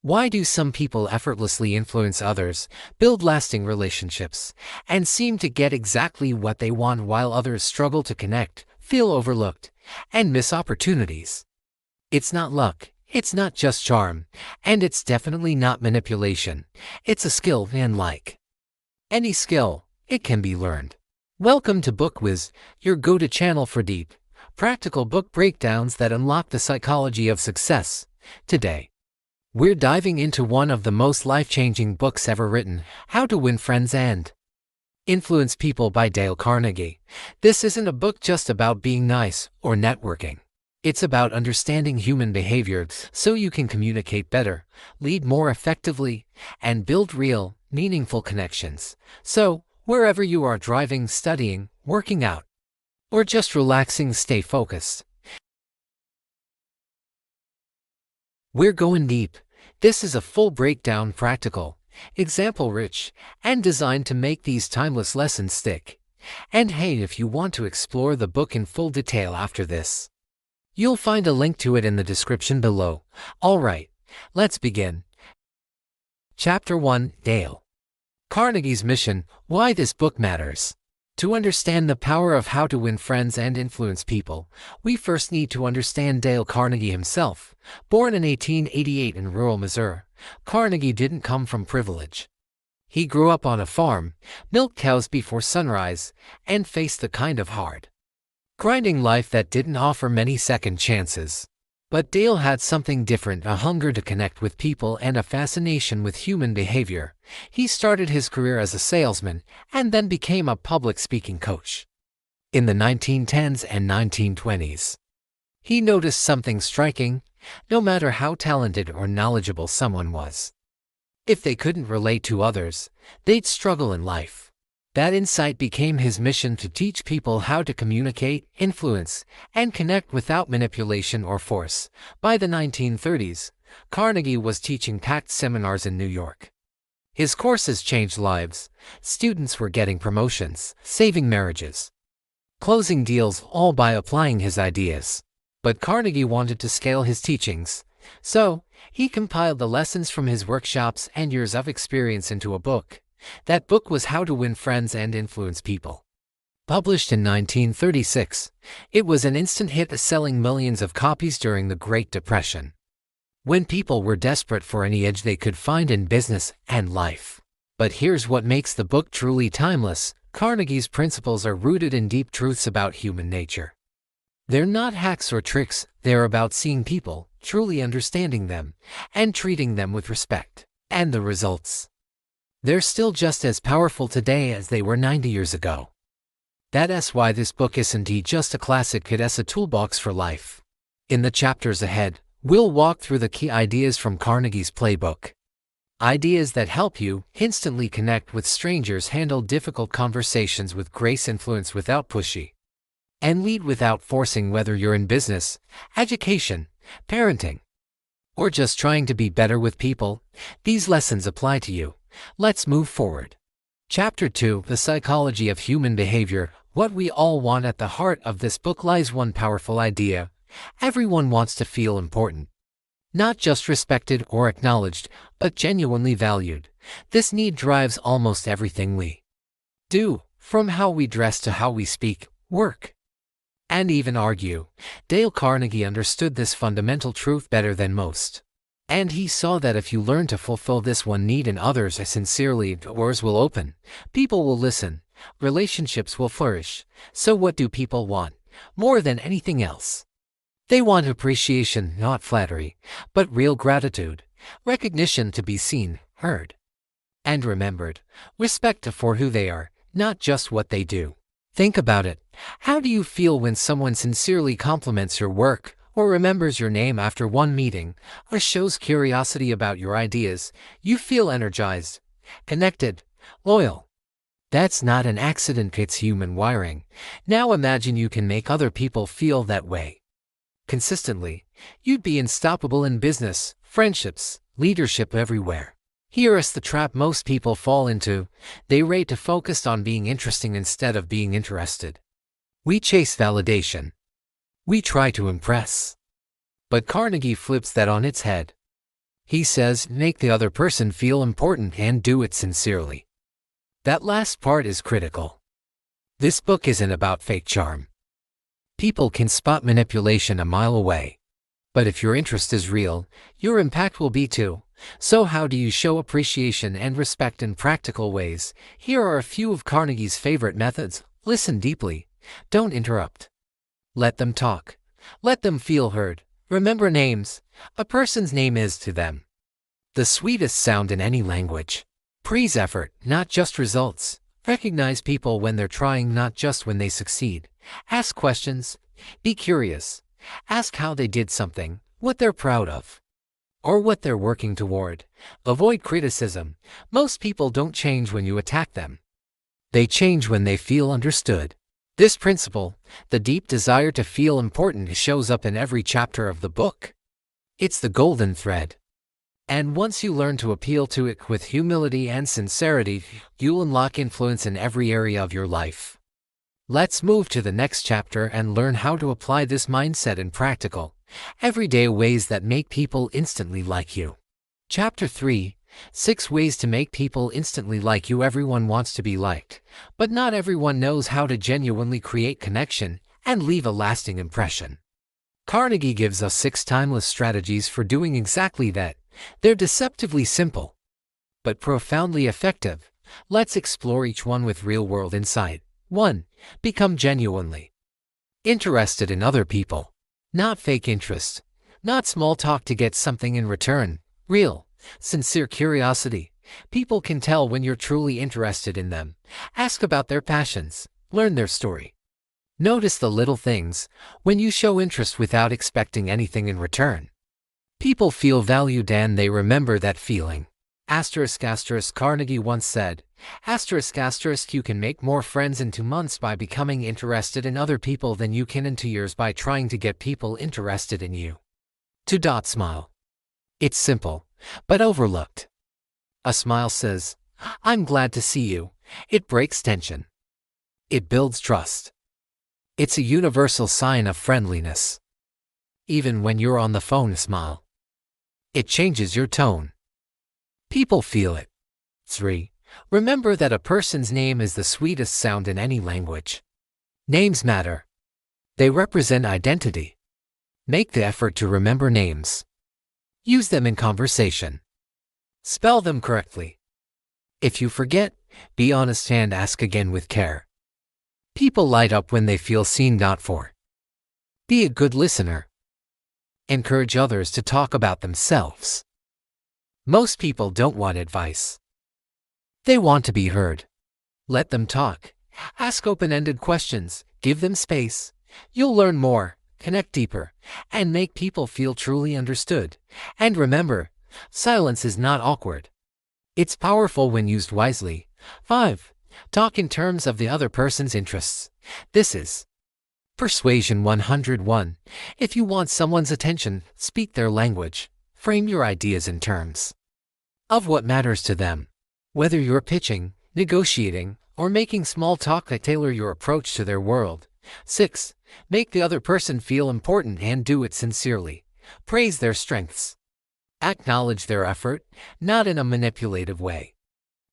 Why do some people effortlessly influence others, build lasting relationships, and seem to get exactly what they want while others struggle to connect, feel overlooked, and miss opportunities? It's not luck, it's not just charm, and it's definitely not manipulation. It's a skill, and like any skill, it can be learned. Welcome to BookWiz, your go-to channel for deep, practical book breakdowns that unlock the psychology of success. Today, we're diving into one of the most life-changing books ever written, How to Win Friends and Influence People by Dale Carnegie. This isn't a book just about being nice or networking. It's about understanding human behavior so you can communicate better, lead more effectively, and build real, meaningful connections. So, wherever you are driving, studying, working out, or just relaxing, stay focused. We're going deep. This is a full breakdown, practical, example-rich, and designed to make these timeless lessons stick. And hey, if you want to explore the book in full detail after this, you'll find a link to it in the description below. Alright, let's begin. Chapter 1, Dale Carnegie's Mission, Why This Book Matters. To understand the power of how to win friends and influence people, we first need to understand Dale Carnegie himself. Born in 1888 in rural Missouri, Carnegie didn't come from privilege. He grew up on a farm, milked cows before sunrise, and faced the kind of hard, grinding life that didn't offer many second chances. But Dale had something different, a hunger to connect with people and a fascination with human behavior. He started his career as a salesman and then became a public speaking coach. In the 1910s and 1920s, he noticed something striking. No matter how talented or knowledgeable someone was, if they couldn't relate to others, they'd struggle in life. That insight became his mission, to teach people how to communicate, influence, and connect without manipulation or force. By the 1930s, Carnegie was teaching packed seminars in New York. His courses changed lives. Students were getting promotions, saving marriages, closing deals, all by applying his ideas. But Carnegie wanted to scale his teachings, so he compiled the lessons from his workshops and years of experience into a book. That book was How to Win Friends and Influence People. Published in 1936, it was an instant hit, selling millions of copies during the Great Depression, when people were desperate for any edge they could find in business and life. But here's what makes the book truly timeless. Carnegie's principles are rooted in deep truths about human nature. They're not hacks or tricks, they're about seeing people, truly understanding them, and treating them with respect. And the results, they're still just as powerful today as they were 90 years ago. That's why this book isn't just a classic, it's a toolbox for life. In the chapters ahead, we'll walk through the key ideas from Carnegie's playbook. Ideas that help you instantly connect with strangers, handle difficult conversations with grace, influence without pushy, and lead without forcing. Whether you're in business, education, parenting, or just trying to be better with people, these lessons apply to you. Let's move forward. Chapter 2, The Psychology of Human Behavior. What we all want. At the heart of this book lies one powerful idea. Everyone wants to feel important. Not just respected or acknowledged, but genuinely valued. This need drives almost everything we do, from how we dress to how we speak, work, and even argue. Dale Carnegie understood this fundamental truth better than most. And he saw that if you learn to fulfill this one need in others sincerely, doors will open, people will listen, relationships will flourish. So what do people want more than anything else? They want appreciation, not flattery, but real gratitude, recognition, to be seen, heard, and remembered, respect for who they are, not just what they do. Think about it. How do you feel when someone sincerely compliments your work, or remembers your name after one meeting, or shows curiosity about your ideas? You feel energized, connected, loyal. That's not an accident, it's human wiring. Now imagine you can make other people feel that way consistently. You'd be unstoppable in business, friendships, leadership, everywhere. Here's the trap most people fall into. They rate to focus on being interesting instead of being interested. We chase validation. We try to impress. But Carnegie flips that on its head. He says, make the other person feel important and do it sincerely. That last part is critical. This book isn't about fake charm. People can spot manipulation a mile away. But if your interest is real, your impact will be too. So how do you show appreciation and respect in practical ways? Here are a few of Carnegie's favorite methods. Listen deeply. Don't interrupt. Let them talk. Let them feel heard. Remember names. A person's name is to them the sweetest sound in any language. Praise effort, not just results. Recognize people when they're trying, not just when they succeed. Ask questions. Be curious. Ask how they did something, what they're proud of, or what they're working toward. Avoid criticism. Most people don't change when you attack them. They change when they feel understood. This principle, the deep desire to feel important, shows up in every chapter of the book. It's the golden thread. And once you learn to appeal to it with humility and sincerity, you'll unlock influence in every area of your life. Let's move to the next chapter and learn how to apply this mindset in practical, everyday ways that make people instantly like you. Chapter 3: 6 Ways to Make People Instantly Like You. Everyone wants to be liked, but not everyone knows how to genuinely create connection and leave a lasting impression. Carnegie gives us 6 timeless strategies for doing exactly that. They're deceptively simple, but profoundly effective. Let's explore each one with real-world insight. 1. Become genuinely interested in other people. Not fake interest, not small talk to get something in return. Real, sincere curiosity. People can tell when you're truly interested in them. Ask about their passions. Learn their story. Notice the little things. When you show interest without expecting anything in return, people feel valued and they remember that feeling. Carnegie once said, you can make more friends in 2 months by becoming interested in other people than you can in 2 years by trying to get people interested in you. 2. Smile. It's simple, but overlooked. A smile says, I'm glad to see you. It breaks tension. It builds trust. It's a universal sign of friendliness. Even when you're on the phone, smile. It changes your tone. People feel it. 3. Remember that a person's name is the sweetest sound in any language. Names matter. They represent identity. Make the effort to remember names. Use them in conversation. Spell them correctly. If you forget, be honest and ask again with care. People light up when they feel seen, not for. Be a good listener. Encourage others to talk about themselves. Most people don't want advice. They want to be heard. Let them talk. Ask open-ended questions. Give them space. You'll learn more, connect deeper, and make people feel truly understood. And remember, silence is not awkward. It's powerful when used wisely. 5. Talk in terms of the other person's interests. This is Persuasion 101. If you want someone's attention, speak their language. Frame your ideas in terms of what matters to them. Whether you're pitching, negotiating, or making small talk, tailor your approach to their world. 6. Make the other person feel important and do it sincerely. Praise their strengths. Acknowledge their effort, not in a manipulative way,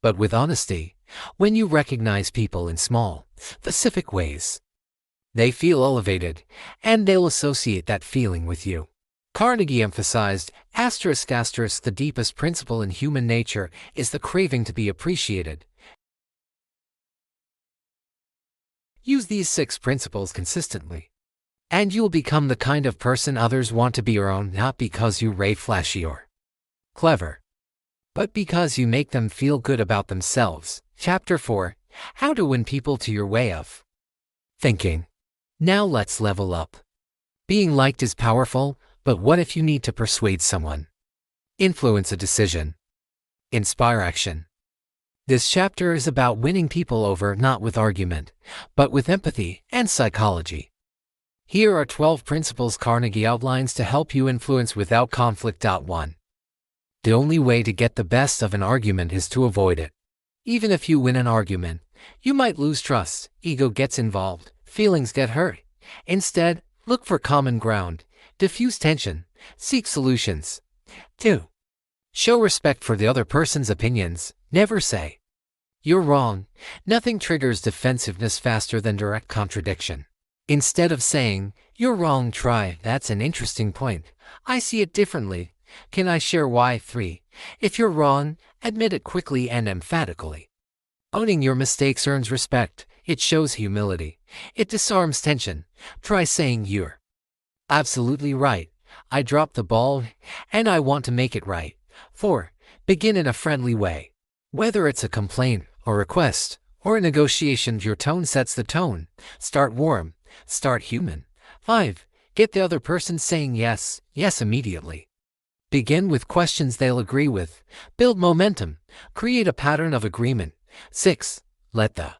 but with honesty. When you recognize people in small, specific ways, they feel elevated, and they'll associate that feeling with you. Carnegie emphasized, the deepest principle in human nature is the craving to be appreciated. Use these 6 principles consistently, and you'll become the kind of person others want to be around, not because you rave flashy or clever, but because you make them feel good about themselves. Chapter 4: How to Win People to Your Way of Thinking. Now let's level up. Being liked is powerful, but what if you need to persuade someone? Influence a decision. Inspire action. This chapter is about winning people over, not with argument, but with empathy and psychology. Here are 12 principles Carnegie outlines to help you influence without conflict. 1. The only way to get the best of an argument is to avoid it. Even if you win an argument, you might lose trust, ego gets involved, feelings get hurt. Instead, look for common ground, diffuse tension, seek solutions. 2. Show respect for the other person's opinions. Never say, "You're wrong." Nothing triggers defensiveness faster than direct contradiction. Instead of saying, "You're wrong, try, that's an interesting point. I see it differently. Can I share why?" 3. If you're wrong, admit it quickly and emphatically. Owning your mistakes earns respect. It shows humility. It disarms tension. Try saying, "You're absolutely right. I dropped the ball, and I want to make it right." 4. Begin in a friendly way. Whether it's a complaint, or request, or a negotiation, your tone sets the tone. Start warm. Start human. 5. Get the other person saying yes, yes immediately. Begin with questions they'll agree with. Build momentum. Create a pattern of agreement. 6. Let the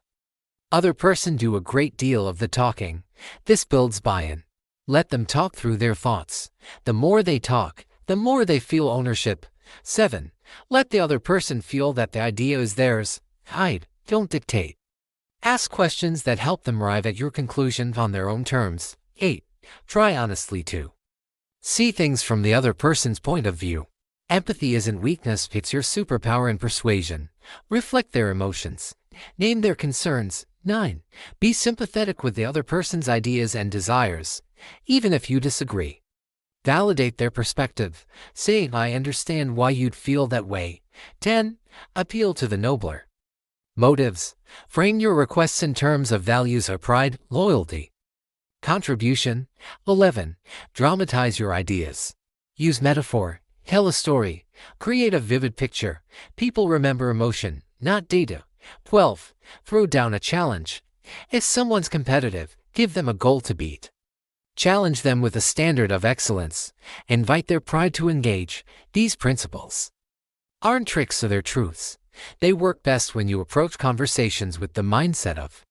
other person do a great deal of the talking. This builds buy-in. Let them talk through their thoughts. The more they talk, the more they feel ownership. 7. Let the other person feel that the idea is theirs. Hide, don't dictate. Ask questions that help them arrive at your conclusion on their own terms. 8. Try honestly to see things from the other person's point of view. Empathy isn't weakness, it's your superpower in persuasion. Reflect their emotions. Name their concerns. 9. Be sympathetic with the other person's ideas and desires, even if you disagree. Validate their perspective. Say, "I understand why you'd feel that way." 10. Appeal to the nobler motives. Frame your requests in terms of values or pride, loyalty, contribution. 11. Dramatize your ideas. Use metaphor. Tell a story. Create a vivid picture. People remember emotion, not data. 12. Throw down a challenge. If someone's competitive, give them a goal to beat. Challenge them with a standard of excellence. Invite their pride to engage. These principles aren't tricks, so they're truths. They work best when you approach conversations with the mindset of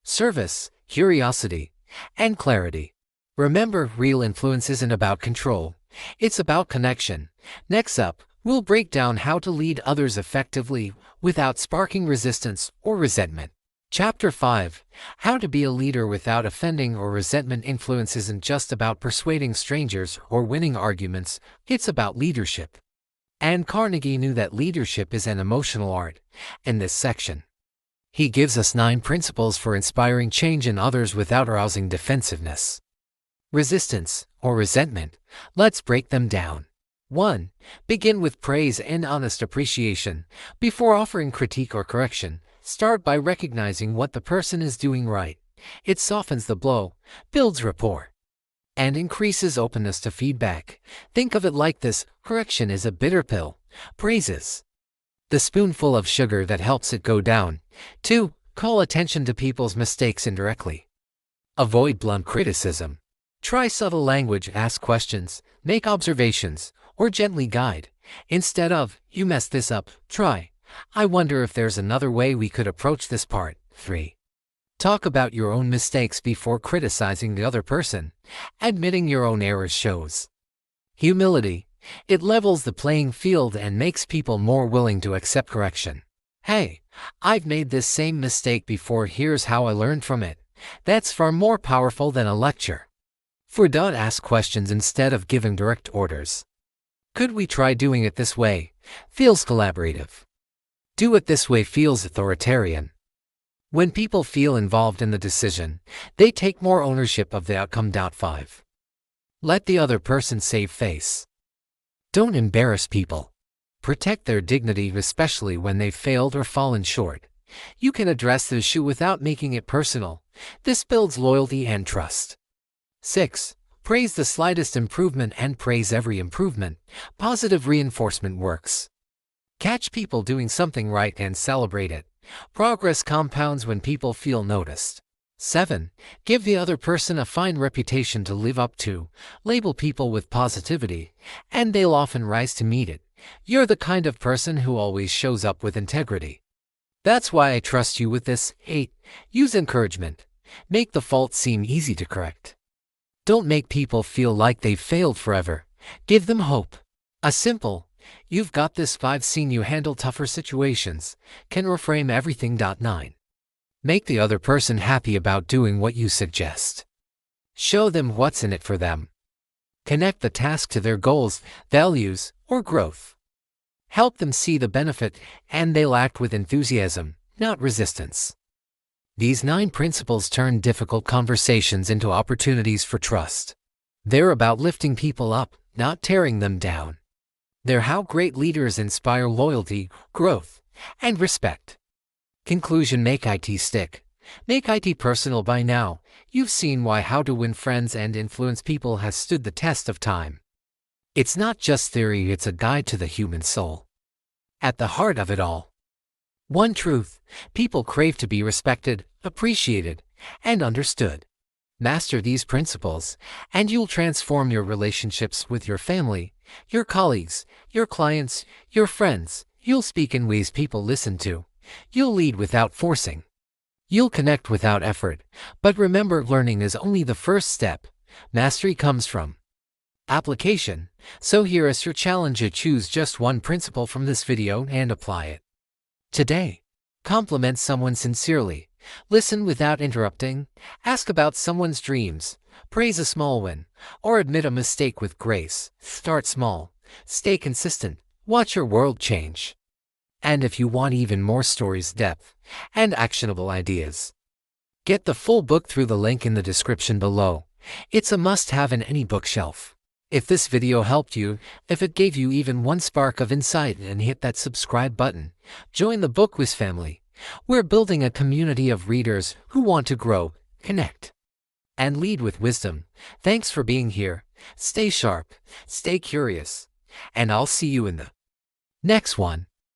service, curiosity, and clarity. Remember, real influence isn't about control. It's about connection. Next up, we'll break down how to lead others effectively without sparking resistance or resentment. Chapter 5. How to be a leader without offending or resentment. Influence isn't just about persuading strangers or winning arguments, it's about leadership. And Carnegie knew that leadership is an emotional art. In this section, he gives us 9 principles for inspiring change in others without arousing defensiveness, resistance, or resentment. Let's break them down. 1. Begin with praise and honest appreciation. Before offering critique or correction, start by recognizing what the person is doing right. It softens the blow, builds rapport, and increases openness to feedback. Think of it like this: correction is a bitter pill. Praise is the spoonful of sugar that helps it go down. 2. Call attention to people's mistakes indirectly. Avoid blunt criticism. Try subtle language, ask questions, make observations, or gently guide. Instead of, "You messed this up," try, "I wonder if there's another way we could approach this part." 3. Talk about your own mistakes before criticizing the other person. Admitting your own errors shows humility. It levels the playing field and makes people more willing to accept correction. "Hey, I've made this same mistake before, here's how I learned from it." That's far more powerful than a lecture. 4. Ask questions instead of giving direct orders. "Could we try doing it this way?" Feels collaborative. "Do it this way" feels authoritarian. When people feel involved in the decision, they take more ownership of the outcome. 5. Let the other person save face. Don't embarrass people. Protect their dignity, especially when they've failed or fallen short. You can address the issue without making it personal. This builds loyalty and trust. 6. Praise the slightest improvement and praise every improvement. Positive reinforcement works. Catch people doing something right and celebrate it. Progress compounds when people feel noticed. 7. Give the other person a fine reputation to live up to. Label people with positivity, and they'll often rise to meet it. You're the kind of person who always shows up with integrity. That's why I trust you with this. 8. Use encouragement. Make the fault seem easy to correct. Don't make people feel like they've failed forever. Give them hope. A simple, "You've got this, I've seen you handle tougher situations," can reframe everything. 9. Make the other person happy about doing what you suggest. Show them what's in it for them. Connect the task to their goals, values, or growth. Help them see the benefit, and they'll act with enthusiasm, not resistance. These 9 principles turn difficult conversations into opportunities for trust. They're about lifting people up, not tearing them down. They're how great leaders inspire loyalty, growth, and respect. Conclusion: make IT stick. Make IT personal. By now, you've seen why how to win friends and influence people has stood the test of time. It's not just theory, it's a guide to the human soul. At the heart of it all, one truth: people crave to be respected, appreciated, and understood. Master these principles, and you'll transform your relationships with your family, your colleagues, your clients, your friends. You'll speak in ways people listen to. You'll lead without forcing. You'll connect without effort. But remember, learning is only the first step. Mastery comes from application. So here is your challenge: choose just one principle from this video and apply it today. Compliment someone sincerely. Listen without interrupting. Ask about someone's dreams. Praise a small win, or admit a mistake with grace. Start small. Stay consistent. Watch your world change. And if you want even more stories, depth, and actionable ideas, get the full book through the link in the description below. It's a must-have in any bookshelf. If this video helped you, if it gave you even one spark of insight, and hit that subscribe button, join the Bookwiz family. We're building a community of readers who want to grow, connect, and lead with wisdom. Thanks for being here. Stay sharp, stay curious, and I'll see you in the next one.